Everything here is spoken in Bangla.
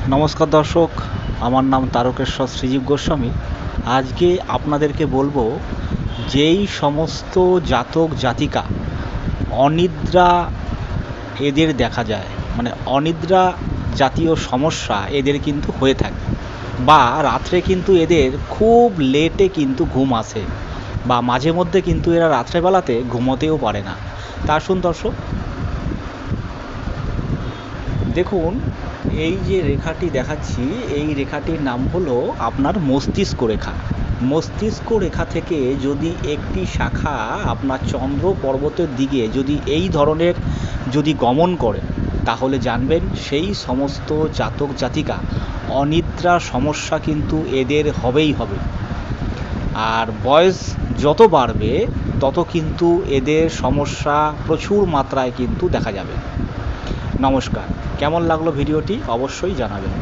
নমস্কার দর্শক, আমার নাম তারকেশ্বর শ্রীজীব গোস্বামী। আজকে আপনাদেরকে বলবো যেই সমস্ত জাতক জাতিকা অনিদ্রা এদের দেখা যায়, মানে অনিদ্রা জাতীয় সমস্যা এদের কিন্তু হয়ে থাকে, বা রাত্রে কিন্তু এদের খুব লেটে কিন্তু ঘুম আসে, বা মাঝে মধ্যে কিন্তু এরা রাত্রেবেলাতে ঘুমোতেও পারে না। তা আসুন দর্শক, দেখুন এই যে রেখাটি দেখাচ্ছি, এই রেখাটির নাম হলো আপনার মস্তিষ্ক রেখা। মস্তিষ্ক রেখা থেকে যদি একটি শাখা আপনার চন্দ্র পর্বতের দিকে যদি এই ধরনের যদি গমন করে, তাহলে জানবেন সেই সমস্ত জাতক জাতিকা অনিদ্রা সমস্যা কিন্তু এদের হবেই হবে। আর বয়স যত বাড়বে তত কিন্তু এদের সমস্যা প্রচুর মাত্রায় কিন্তু দেখা যাবে। নমস্কার, কেমন লাগলো ভিডিওটি অবশ্যই জানাবেন।